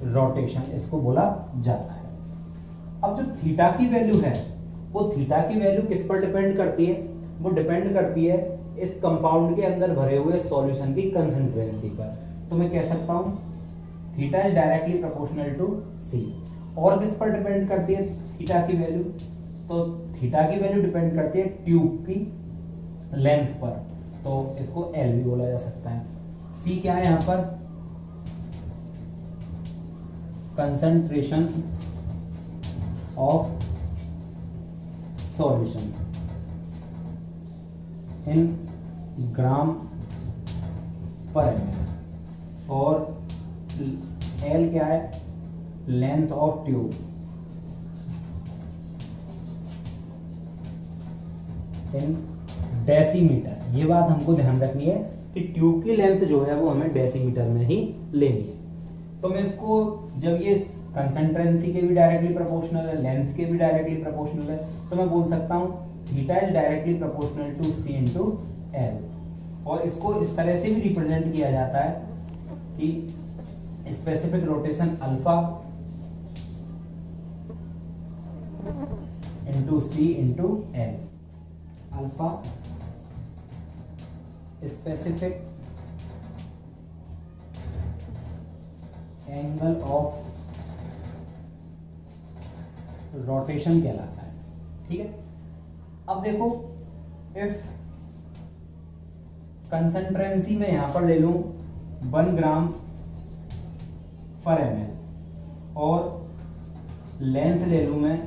रोटेशन इसको बोला जाता है। अब जो थीटा की वैल्यू है वो थीटा की वैल्यू किस पर डिपेंड करती है? वो डिपेंड करती है इस कंपाउंड के अंदर भरे हुए सॉल्यूशन की कंसंट्रेंसी पर। तो मैं कह सकता हूं theta is directly proportional to C. और किस पर डिपेंड करती है थीटा की वैल्यू? तो थीटा की वैल्यू डिपेंड करती है ट्यूब की लेंथ पर, तो इसको एल भी बोला जा सकता है। सी क्या है यहां पर? कंसंट्रेशन ऑफ सॉल्यूशन इन ग्राम पर एमएल, और एल क्या है? Length of tube in decimetre. ये बात हमको ध्यान रखनी है कि ट्यूब की लेंथ जो है वो हमें डेसीमीटर में ही लेनी है। तो मैं इसको, जब ये कंसंट्रेंसी के भी डायरेक्टली प्रोपोर्शनल है, लेंथ के भी डायरेक्टली प्रोपोर्शनल है, तो मैं बोल सकता हूं theta is directly proportional to C into L. और इसको इस तरह से भी रिप्रेजेंट किया जाता है कि specific rotation alpha into C into L. Alpha specific angle of rotation कहलाता है। ठीक है, अब देखो इफ कंसंट्रेंसी में यहां पर ले लूं 1 ग्राम पर एमएल और लेंथ ले लूं मैं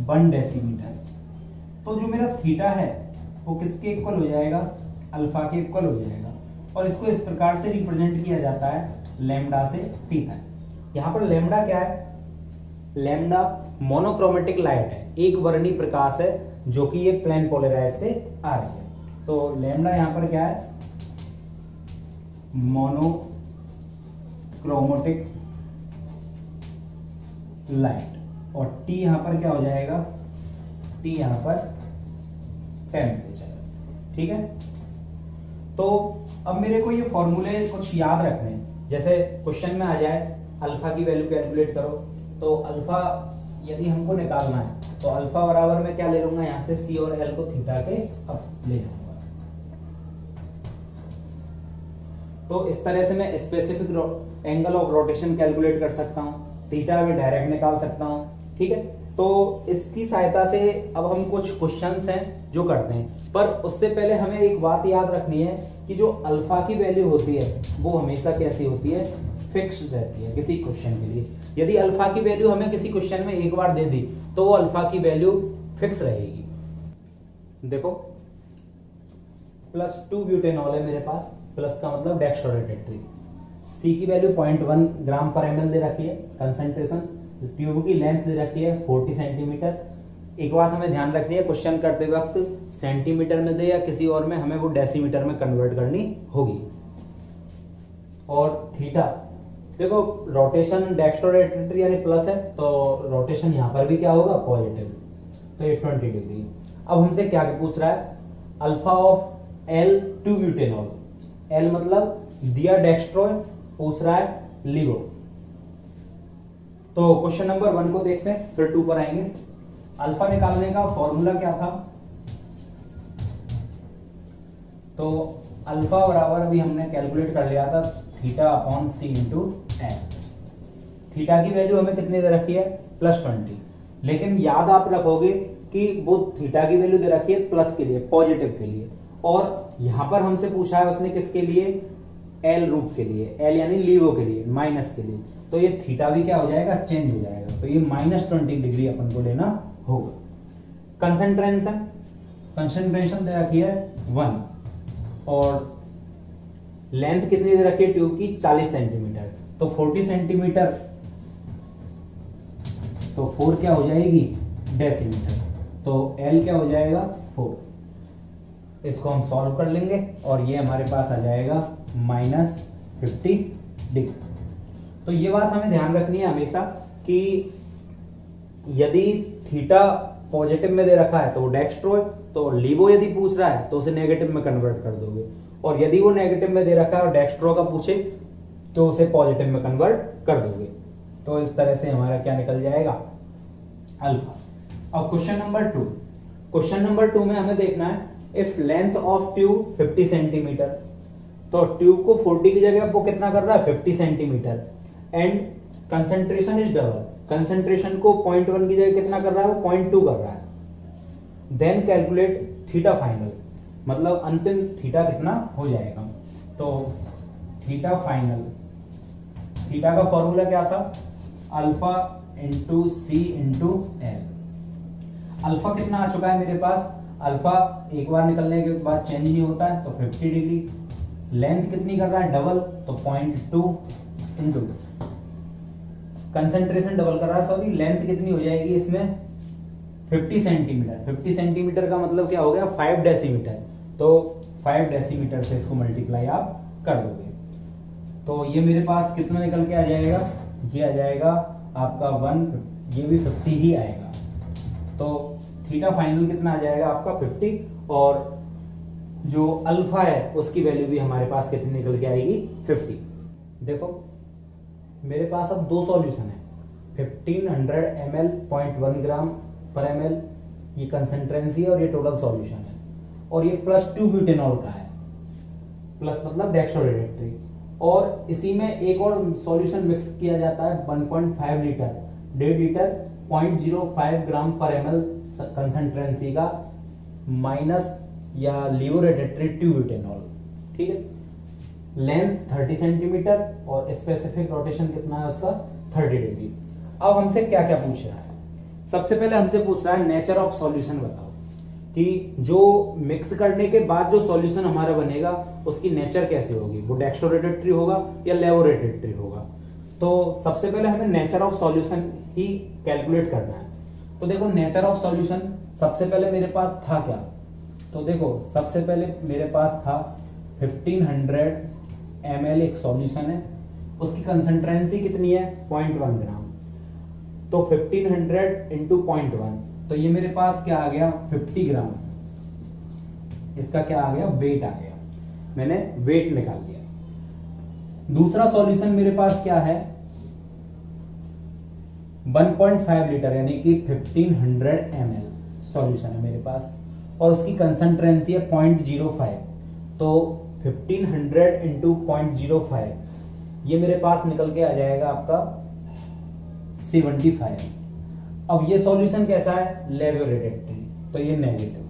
1 डेसीमीटर, तो जो मेरा थीटा है वो किसके इक्वल हो जाएगा? अल्फा के इक्वल हो जाएगा। और इसको इस प्रकार से रिप्रेजेंट किया जाता है लैम्डा से टी तक। यहां पर लैम्डा क्या है? लैम्डा मोनोक्रोमेटिक लाइट है, एक वर्णी प्रकाश है जो कि ये प्लेन पोलराइज से आ रही है। तो लैम्डा यहां पर क्या है? Monochromatic light. और टी यहां पर क्या हो जाएगा? टी यहां पर टेम्परेचर। ठीक है, तो अब मेरे को ये फॉर्मूले कुछ याद रखने हैं। जैसे क्वेश्चन में आ जाए अल्फा की वैल्यू कैलकुलेट करो, तो अल्फा यदि हमको निकालना है तो अल्फा बराबर में क्या ले लूंगा? यहां से सी और एल को थीटा के अब ले जाऊंगा। तो इस तरह से मैं specific angle of rotation calculate कर सकता हूं, थीटा भी डायरेक्ट निकाल सकता हूं। ठीक है, तो इसकी सहायता से अब हम कुछ क्वेश्चंस हैं जो करते हैं, पर उससे पहले हमें एक बात याद रखनी है कि जो अल्फा की वैल्यू होती है वो हमेशा कैसी होती है? फिक्स रहती है किसी क्वेश्चन के लिए। यदि अल्फा की वैल्यू हमें किसी क्वेश्चन में एक बार दे दी तो वो अल्फा की वैल्यू फिक्स रहेगी। देखो +2 ब्यूटेनॉल है मेरे पास, प्लस का मतलब डेक्स्ट्रोरेटेट्री। सी की वैल्यू 0.1 ग्राम पर ml दे रखी है, कंसंट्रेशन। ट्यूब की लेंथ दे रखी है 40 सेंटीमीटर। एक बात हमें ध्यान रखनी है, क्वेश्चन करते वक्त सेंटीमीटर में दे या किसी और में, हमें वो डेसीमीटर में कन्वर्ट करनी होगी। और थीटा, देखो रोटेशन डेक्स्ट्रोरेटेट्री यानी प्लस है तो रोटेशन यहां पर भी क्या होगा, पॉजिटिव, तो 120 डिग्री। अब हमसे क्या पूछ रहा है, alpha of L2 butanol, L मतलब दिया डेक्स्ट्रो, पूछ रहा है लिवो। तो क्वेश्चन नंबर 1 को देखते हैं फिर 2 पर आएंगे। अल्फा निकालने का फॉर्मूला क्या था, तो अल्फा बराबर अभी हमने कैलकुलेट कर लिया था थीटा अपॉन सी इंटू एल। थीटा की वैल्यू हमें कितनी दे रखी है, +20, लेकिन याद आप रखोगे कि वो थीटा की वैल्यू दे रखी है प्लस के लिए, पॉजिटिव के लिए, और यहां पर हमसे पूछा है उसने किसके लिए, एल रूप के लिए, एल यानी लीवो के लिए, माइनस के लिए, तो ये थीटा भी क्या हो जाएगा, चेंज हो जाएगा, तो ये -20 डिग्री अपन को लेना होगा। कंसंट्रेशन, कंसंट्रेशन दे रखी है 1 और लेंथ कितनी दे रखी है ट्यूब की, 40 सेंटीमीटर, तो 40 सेंटीमीटर, तो 4 क्या हो जाएगी, डेसीमीटर, तो L क्या हो जाएगा 4। इसको हम सॉल्व कर लेंगे और ये हमारे पास आ जाएगा -50 डिग्री। तो ये बात हमें ध्यान रखनी है हमेशा कि यदि थीटा पॉजिटिव में दे रखा है तो वो डेक्स्ट्रो है, तो लीवो यदि पूछ रहा है तो उसे नेगेटिव में कन्वर्ट कर दोगे, और यदि वो नेगेटिव में दे रखा है और डेक्स्ट्रो का पूछे तो उसे पॉजिटिव में कन्वर्ट कर दोगे। तो इस तरह से हमारा क्या निकल जाएगा, अल्फा। अब क्वेश्चन नंबर 2, क्वेश्चन नंबर 2 में हमें देखना है if length of tube 50 centimetre, तो ट्यूब को 40 की जगह वो कितना कर रहा है, 50 centimetre, and concentration is double, concentration को 0.1 की जगह कितना कर रहा है, वो 0.2 कर रहा है। देन कैलकुलेट थीटा फाइनल, मतलब अंतिम थीटा कितना हो जाएगा, तो थीटा फाइनल, थीटा का फॉर्मूला क्या था, alpha into C into L. Alpha कितना आ चुका है मेरे पास, अल्फा एक बार निकलने के बाद चेंज नहीं होता है तो 50 डिग्री, लेंथ कितनी कर रहा है, डबल, तो 0.2 इंटू कंसंट्रेशन डबल कर रहा है, सॉरी, लेंथ कितनी हो जाएगी इसमें 50 सेंटीमीटर, 50 सेंटीमीटर का मतलब क्या हो गया, 5 डेसीमीटर, तो 5 डेसीमीटर से इसको मल्टीप्लाई आप कर दोगे, तो ये मेरे पास कितना निकल के आ जाएगा, ये आ जाएगा आपका 1, ये भी 50 ही आएगा, तो थीटा फाइनल कितना आ जाएगा आपका 50, और जो अल्फा है उसकी वैल्यू भी हमारे पास कितनी निकल के आएगी, 50। देखो मेरे पास अब 2 सॉल्यूशन है, 1500 ml 0.1 ग्राम पर ml, ये कंसंट्रेंसी है और ये टोटल सॉल्यूशन है, और ये +2 ब्यूटेनॉल का है, प्लस मतलब डेक्स्ट्रोरेटेट्री, और इसी में एक और सॉल्यूशन मिक्स किया जाता है 1.5 लीटर, 1.5 लीटर 0.05 ग्राम पर ml कंसंट्रेंसी का, माइनस या लिवोरेटेट्री ट्यूब्यूटेनॉल, ठीक है। लेंथ 30 सेंटीमीटर और स्पेसिफिक रोटेशन कितना है उसका, 30 डिग्री। अब हमसे क्या क्या पूछ रहा है, सबसे पहले हमसे पूछ रहा है नेचर ऑफ सॉल्यूशन बताओ, कि जो मिक्स करने के बाद जो सॉल्यूशन हमारा बनेगा उसकी नेचर कैसे होगी, वो डेक्स्ट्रोरेटेट्री होगा या लेवोरेटेट्री होगा। तो सबसे पहले हमें nature of solution he calculate करना है। तो देखो नेचर ऑफ सॉल्यूशन, सबसे पहले मेरे पास था क्या, तो देखो सबसे पहले मेरे पास था 1500 ml एक सॉल्यूशन है, उसकी कंसंट्रेंसी कितनी है, 0.1 ग्राम, तो 1500 इंटू 0.1, तो ये मेरे पास क्या आ गया, 50 ग्राम, इसका क्या आ गया, वेट आ गया, मैंने वेट निकाल लिया। दूसरा सॉल्यूशन मेरे पास क्या है, 1.5 लीटर यानी कि 1500 ml सॉल्यूशन है मेरे पास, और उसकी कंसंट्रेंसी है 0.05, तो 1500 इंटू 0.05, ये मेरे पास निकल के आ जाएगा आपका 75। अब ये सॉल्यूशन कैसा है, लेवोरेटेट्री, तो ये नेगेटिव,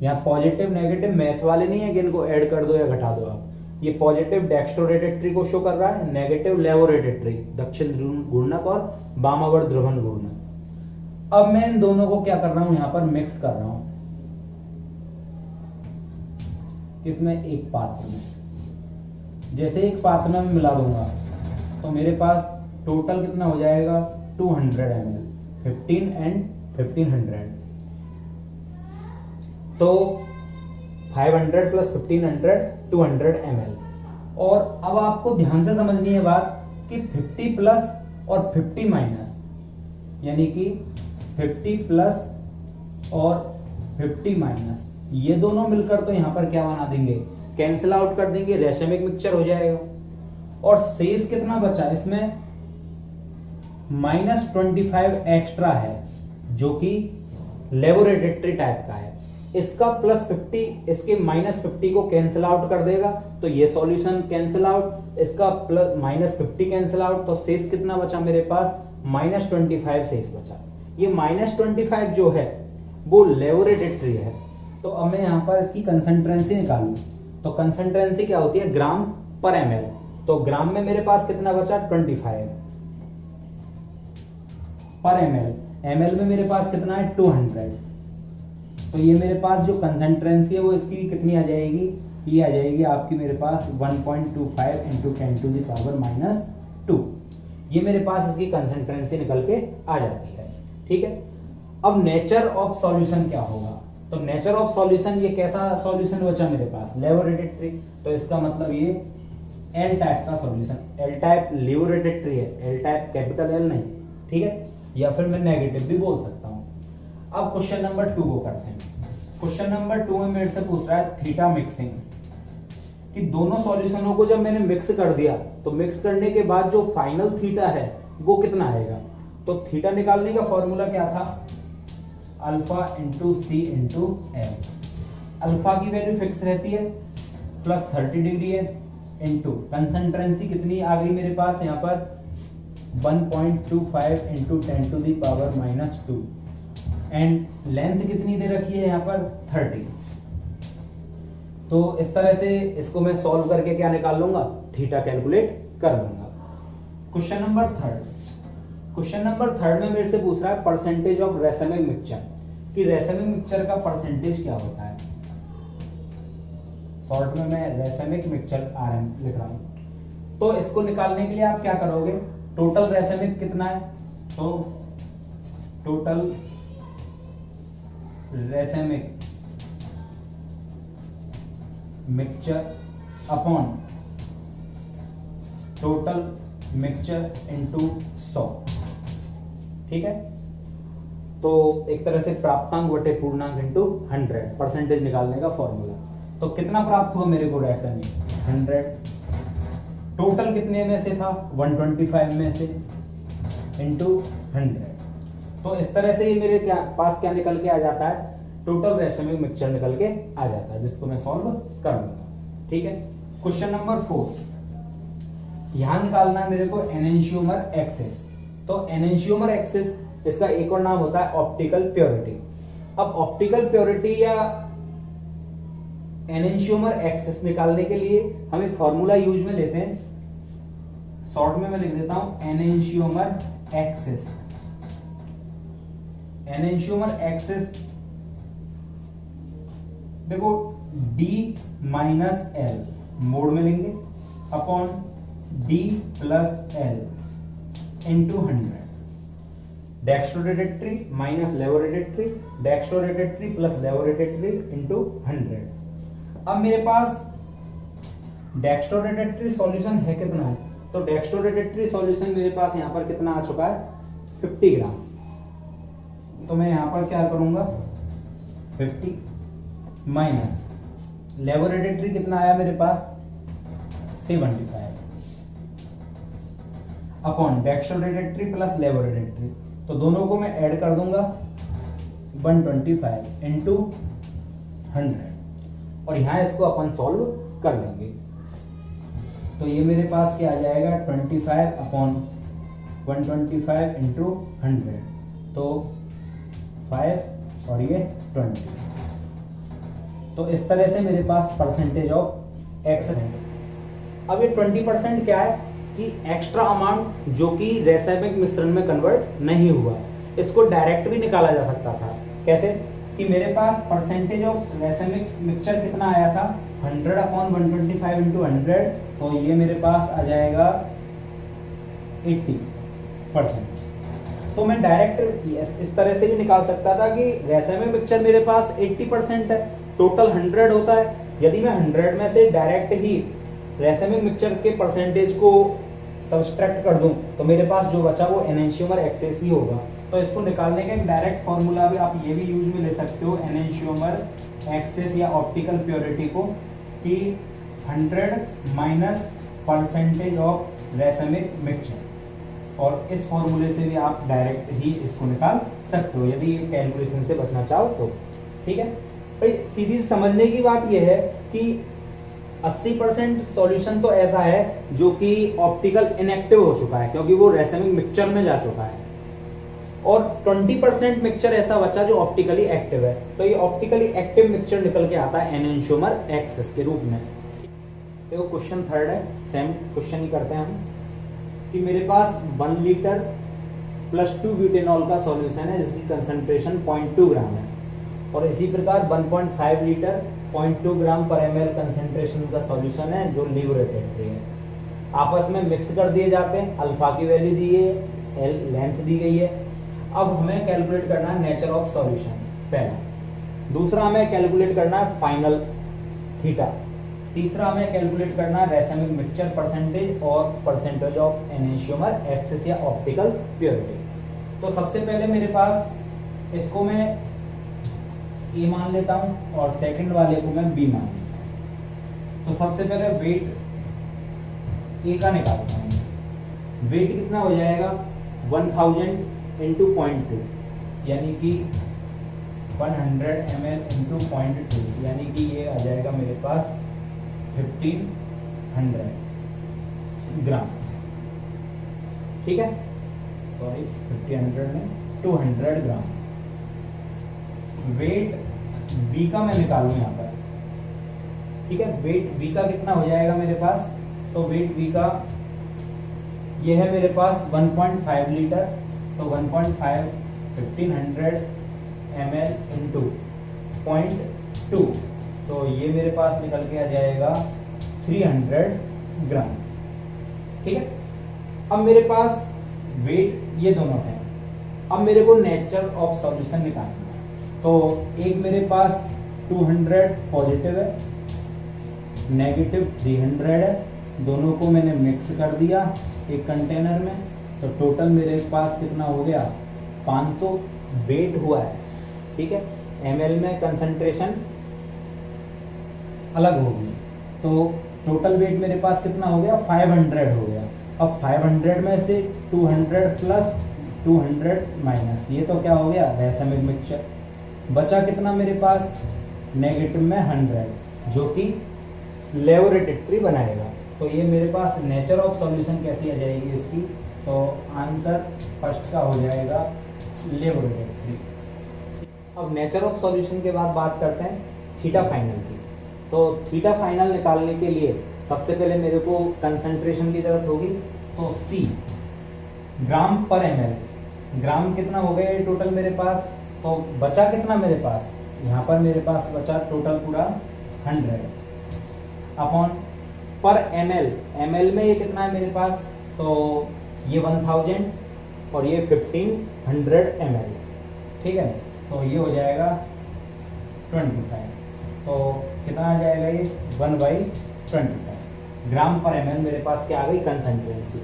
यहाँ पॉजिटिव नेगेटिव मैथ वाले नहीं है कि इनको ऐड कर दो या घटा दो आप, ये पॉजिटिव डेक्स्ट्रोरोटेटरी को शो कर रहा है, नेगेटिव लेवोरोटेटरी दक्षिण घूर्णक और वामावर्त ध्रुवन घूर्णक। अब मैं इन दोनों को क्या कर रहा हूं, यहां पर मिक्स कर रहा हूं इसमें एक पात्र में। जैसे एक पात्र में मिला दूंगा तो मेरे पास टोटल कितना हो जाएगा 200 ml, 15 एंड 1500, तो 500 प्लस 1500 200 ml। और अब आपको ध्यान से समझनी है बात कि 50 प्लस और 50 माइनस, यानी कि 50 प्लस और 50 माइनस, ये दोनों मिलकर तो यहां पर क्या बना देंगे, कैंसिल आउट कर देंगे, रेशमिक मिक्सचर हो जाएगा। और शेष कितना बचा इसमें, -25 एक्स्ट्रा है जो कि लेवोरेटरी टाइप का है। इसका +50 इसके -50 को कैंसिल आउट कर देगा, तो ये सॉल्यूशन कैंसिल आउट, इसका -50 कैंसिल आउट, तो शेष कितना बचा मेरे पास, -25 शेष बचा। ये -25 जो है वो लेवोरेटरी है। तो अब मैं यहां पर इसकी कंसंट्रेंसी निकालूं, तो कंसंट्रेंसी क्या होती है, ग्राम पर ml। तो ग्राम में मेरे पास कितना बचा, 25 पर ml, ml में मेरे पास कितना है 200। तो ये मेरे पास जो कंसंट्रेंसी है वो इसकी कितनी आ जाएगी, ये आ जाएगी आपकी मेरे पास 1.25 इंटू 10⁻⁻²। ये मेरे पास इसकी कंसंट्रेंसी निकल के आ जाती है। ठीक है, अब नेचर ऑफ सॉल्यूशन क्या होगा, तो नेचर ऑफ सॉल्यूशन, ये कैसा सॉल्यूशन बचा मेरे पास, लेवोरेटरी। तो इसका मतलब ये एल टाइप का सॉल्यूशन, एल टाइप लेवोरेटरी है, एल टाइप कैपिटल एल नहीं। ठीक है, या फिर मैं नेगेटिव भी बोल सकता हूं। अब क्वेश्चन नंबर 2 को करते हैं। क्वेश्चन नंबर 2 में मेरे से पूछ रहा है थीटा मिक्सिंग, कि दोनों सॉल्यूशनों को जब मैंने मिक्स कर दिया तो मिक्स करने के बाद जो फाइनल थीटा है वो कितना आएगा। तो थीटा निकालने का फॉर्मूला क्या था, alpha into C into L. Alpha की वैल्यू फिक्स रहती है, +30 डिग्री है, इंटू कंसंट्रेंसी कितनी आ गई मेरे पास यहाँ पर 1.25 इंटू 10⁻⁻², एंड लेंथ कितनी दे रखी है यहाँ पर 30। तो इस तरह से इसको मैं सॉल्व करके क्या निकाल लूंगा, थीटा कैलकुलेट कर लूंगा। क्वेश्चन नंबर 3, क्वेश्चन नंबर 3 में मेरे से पूछ रहा है परसेंटेज ऑफ रेसमिक मिक्सचर, कि रेसमिक मिक्सचर का परसेंटेज क्या होता है। शॉर्ट में मैं रेसमिक मिक्सचर RM लिख रहा हूं। तो इसको निकालने के लिए आप क्या करोगे, टोटल रेसमिक कितना है, तो total racemic mixture upon total mixture into 100। ठीक है, तो एक तरह से प्राप्तांक बटे पूर्णांक इंटू 100 परसेंटेज निकालने का फॉर्मूला। तो कितना प्राप्त हुआ मेरे को रेसमिक 100, टोटल कितने में से था 125 में से, इंटू 100। तो इस तरह से ये मेरे पास क्या निकल के आ जाता है, टोटल रेसमिक मिक्सचर निकल के आ जाता है, जिसको मैं सॉल्व कर लूंगा। ठीक है, क्वेश्चन नंबर 4, यहां निकालना है मेरे को एनेंशियोमर एक्सिस। तो एनेंशियोमर एक्सिस, इसका एक और नाम होता है ऑप्टिकल प्योरिटी। अब ऑप्टिकल प्योरिटी या एनेंशियोमर एक्सिस निकालने के लिए हम एक फॉर्मूला यूज में लेते हैं, शॉर्ट में मैं लिख देता हूं एनेंशियोमर एक्सिस। एनेंशियोमर एक्सिस देखो D माइनस एल मोड में लेंगे upon D plus L into 100, dextrorotatory minus levorotatory, dextrorotatory plus levorotatory into 100। अब मेरे पास डेक्स्ट्रोरोटेटरी सॉल्यूशन है कितना है, तो डेक्स्ट्रोरोटेटरी सॉल्यूशन मेरे पास यहां पर कितना आ चुका है 50 ग्राम। तो मैं यहां पर क्या करूंगा 50 माइनस लेवोरेटरी कितना आया मेरे पास 75 अपॉन डेक्स्ट्रोरेटरी प्लस लेवोरेटरी, तो दोनों को मैं ऐड कर दूंगा 125 इंटू 100, और यहां इसको अपन सॉल्व कर लेंगे। तो ये मेरे पास क्या आ जाएगा 25 अपॉन 125 इंटू 100, तो 5 और ये 20। तो इस तरह से मेरे पास परसेंटेज ऑफ एक्स है। अब ये 20% क्या है कि एक्स्ट्रा अमाउंट जो कि रेसिमिक मिश्रण में कन्वर्ट नहीं हुआ, इसको डायरेक्ट भी निकाला जा सकता था। कैसे कि मेरे पास परसेंटेज ऑफ रेसिमिक मिक्सचर कितना आया था 100/125 इंटू 100, तो ये मेरे पास आ जाएगा 80%। तो मैं डायरेक्ट इस तरह से भी निकाल सकता था कि रेसिमिक मिक्सचर मेरे पास 80% है, टोटल 100 होता है। यदि मैं 100 में से डायरेक्ट ही रेसिमिक मिक्सचर के परसेंटेज को सब्सट्रैक्ट कर दूं तो मेरे पास जो बचा वो एनेंशियोमर एक्सेस ही होगा। तो इसको निकालने का एक डायरेक्ट फॉर्मूला भी आप ये भी यूज में ले सकते हो, एनेंशियोमर एक्सेस या ऑप्टिकल प्योरिटी को, कि 100 minus percentage of racemic mixture, और इस फॉर्मूले से भी आप डायरेक्ट ही इसको निकाल सकते हो यदि कैलकुलेशन से बचना चाहो तो। ठीक है भाई, सीधी समझने की बात यह है कि 80% सॉल्यूशन तो ऐसा है जो कि ऑप्टिकल इनएक्टिव हो चुका है क्योंकि वो रेसिमिक मिक्सचर में जा चुका है, और 20% मिक्सचर ऐसा बचा जो ऑप्टिकली एक्टिव है। तो ये ऑप्टिकली एक्टिव मिक्सचर निकल के आता है एनेंशियोमर एक्सेस के रूप में। देखो क्वेश्चन थर्ड है, सेम क्वेश्चन ही करते हैं हम, कि मेरे पास 1 लीटर +2 ब्यूटेनॉल का सॉल्यूशन है जिसकी कंसंट्रेशन 0.2 ग्राम है, और इसी प्रकार 1.5 लीटर 0.2 ग्राम पर ml कंसेंट्रेशन का सॉल्यूशन है जो लिबोरेटरी है। आपस में मिक्स कर दिए जाते हैं, अल्फा की वैल्यू दी है, एल लेंथ दी गई है। अब हमें कैलकुलेट करना है नेचर ऑफ सॉल्यूशन पहला, दूसरा हमें कैलकुलेट करना है फाइनल थीटा, तीसरा हमें कैलकुलेट करना है रेसिमिक मिक्सचर परसेंटेज और परसेंटेज ऑफ एनेंशियोमर एक्सेस या ऑप्टिकल प्योरिटी। तो सबसे पहले मेरे पास इसको मैं ए मान लेता हूं और सेकंड वाले को मैं बी मान लेता हूं। तो सबसे पहले वेट ए का निकालता हूं। वेट कितना हो जाएगा 1000 इंटू 0.2, यानी कि 100 ml इंटू 0.2, यानी कि ये आ जाएगा मेरे पास 1500 ग्राम। ठीक है, सॉरी 1500 में 200 ग्राम। वेट बी का मैं निकालूं यहाँ पर। ठीक है, वेट बी का कितना हो जाएगा मेरे पास, तो वेट बी का ये है मेरे पास 1.5 लीटर, तो 1.5 1500 ml इंटू 0.2, तो ये मेरे पास निकल के आ जाएगा 300 ग्राम। ठीक है, अब मेरे पास वेट ये दोनों हैं। अब मेरे को नेचर ऑफ सॉल्यूशन निकालना है। तो एक मेरे पास 200 पॉजिटिव है, नेगेटिव 300 है, दोनों को मैंने मिक्स कर दिया एक कंटेनर में, तो टोटल मेरे पास कितना हो गया 500 वेट हुआ है। ठीक है, ml में कंसंट्रेशन अलग होगी, तो टोटल वेट मेरे पास कितना हो गया 500 हो गया। अब 500 में से 200 प्लस 200 माइनस, ये तो क्या हो गया रेसिमिक मिक्सचर। बचा कितना मेरे पास नेगेटिव में 100 जो कि लेबोरेटरी बनाएगा। तो ये मेरे पास नेचर ऑफ सॉल्यूशन कैसी आ जाएगी इसकी, तो आंसर फर्स्ट का हो जाएगा लेबोरेटरी। अब नेचर ऑफ सॉल्यूशन के बाद बात करते हैं थीटा फाइनल की। तो थीटा फाइनल निकालने के लिए सबसे पहले मेरे को कंसंट्रेशन की जरूरत होगी, तो C ग्राम पर ml। ग्राम कितना हो गया टोटल मेरे पास, तो बचा कितना मेरे पास, यहाँ पर मेरे पास बचा टोटल पूरा 100 अपॉन पर ml में ये कितना है मेरे पास, तो ये 1000 और ये 1500 ml। ठीक है, तो ये हो जाएगा 25, तो कितना आ जाएगा ये 1/25 ग्राम पर ml मेरे पास क्या आ गई कंसंट्रेंसी।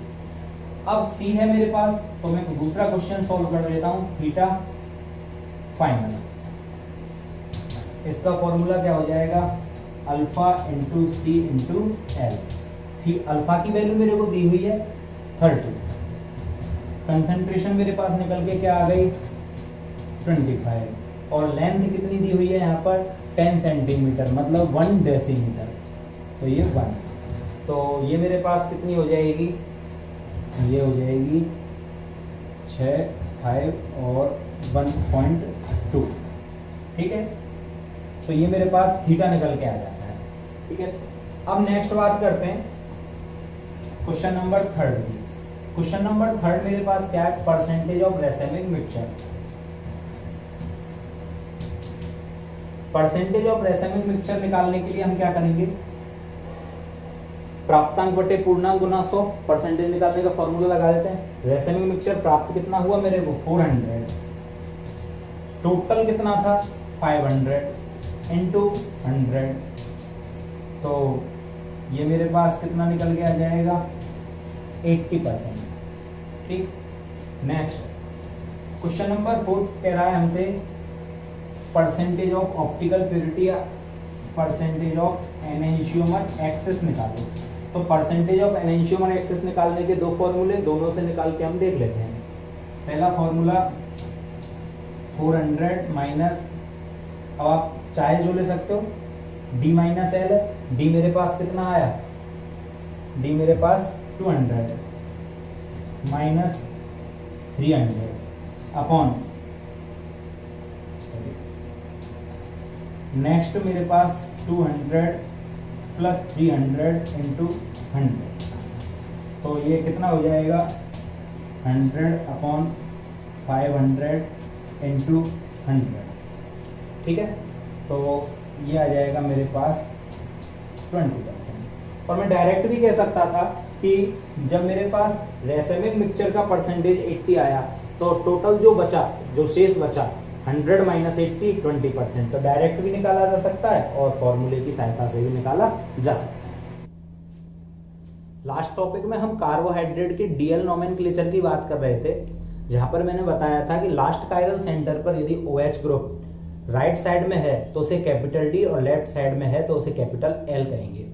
अब C है मेरे पास, तो मैं दूसरा क्वेश्चन सॉल्व कर लेता हूँ थीटा फाइनल। इसका फॉर्मूला क्या हो जाएगा alpha into C into L. Alpha की वैल्यू मेरे को दी हुई है 30, कंसंट्रेशन मेरे पास निकल के क्या आ गई 25, और लेंथ कितनी दी हुई है यहाँ पर 10 सेंटीमीटर, मतलब 1 डेसीमीटर, तो ये 1, तो ये मेरे पास कितनी हो जाएगी, ये हो जाएगी 6, 5 और 1.2। ठीक है, तो ये मेरे पास थीटा निकल के आ जाता है। ठीक है, अब नेक्स्ट बात करते हैं question number third. Question number third मेरे पास क्या है, percentage of racemic mixture. Percentage of racemic mixture निकालने के लिए हम क्या करेंगे, प्राप्तांक बटे पूर्णांक गुना 100। परसेंटेज निकालने का फॉर्मूला लगा देते हैं। रेसेमिक मिक्सचर प्राप्त कितना हुआ मेरे को 400, टोटल कितना था 500 इंटू 100, तो ये मेरे पास कितना निकल के आ जाएगा 80%। ठीक, नेक्स्ट क्वेश्चन नंबर 4 कह रहा है हमसे परसेंटेज ऑफ ऑप्टिकल प्योरिटी या परसेंटेज ऑफ एनेंशियोमर एक्सेस निकालो। तो परसेंटेज ऑफ एनेंशियोमर एक्सेस निकालने के दो फॉर्मूले, दोनों से निकाल के हम देख लेते हैं। पहला फॉर्मूला 400 माइनस, अब आप चाहे जो ले सकते हो, d माइनस एल है। d मेरे पास कितना आया, d मेरे पास 200 माइनस 300 अपॉन, नेक्स्ट मेरे पास 200 प्लस 300 इंटू 100, तो ये कितना हो जाएगा 100 अपॉन 500 इंटू 100। ठीक है, तो ये आ जाएगा मेरे पास 20%। और मैं डायरेक्ट भी कह सकता था कि जब मेरे पास रेसेमिक मिक्सचर का परसेंटेज 80 आया तो टोटल जो बचा, जो शेष बचा 100 माइनस 80 20%, तो डायरेक्ट भी निकाला जा सकता है और फॉर्मूले की सहायता से भी निकाला जा सकता है। लास्ट टॉपिक में हम कार्बोहाइड्रेट के डीएल नोमेनक्लेचर की बात कर रहे थे, जहां पर मैंने बताया था कि लास्ट कायरल सेंटर पर यदि OH ग्रुप राइट साइड में है तो उसे कैपिटल D और लेफ्ट साइड में है तो उसे कैपिटल L कहेंगे।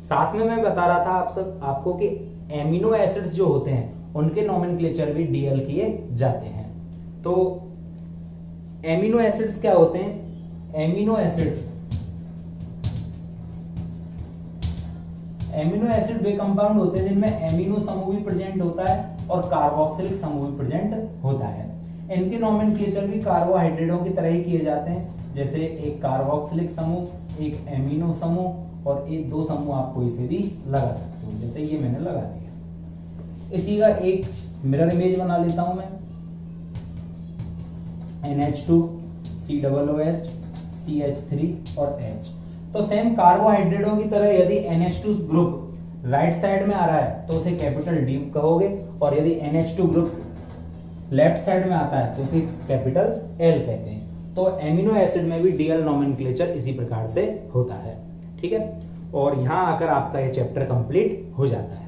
साथ में मैं बता रहा था आपको कि एमिनो एसिड्स जो होते हैं उनके नोमेनक्लेचर भी डीएल किए जाते हैं। तो एमिनो एसिड्स क्या होते हैं, एमिनो एसिड वे कंपाउंड होते हैं जिनमें एमिनो समूह भी प्रेजेंट होता है और कार्बोक्सिलिक समूह भी प्रेजेंट होता है। इनके नोमेनक्लेचर भी कार्बोहाइड्रेटों की तरह ही किए जाते हैं, जैसे एक कार्बोक्सिलिक समूह, एक एमिनो समूह और एक दो समूह आप कोई से भी लगा सकते हो, जैसे ये मैंने लगा दिया। इसी का एक मिरर इमेज बना लेता हूं मैं, NH2 COOH CH3 और H। तो सेम कार्बोहाइड्रेटों की तरह यदि NH2 ग्रुप राइट साइड में आ रहा है तो उसे कैपिटल D कहोगे, और यदि NH2 ग्रुप लेफ्ट साइड में आता है तो उसे कैपिटल L कहते हैं। तो एमिनो एसिड में भी डीएल नोमेनक्लेचर इसी प्रकार से होता है। ठीक है, और यहां आकर आपका ये चैप्टर कंप्लीट हो जाता है।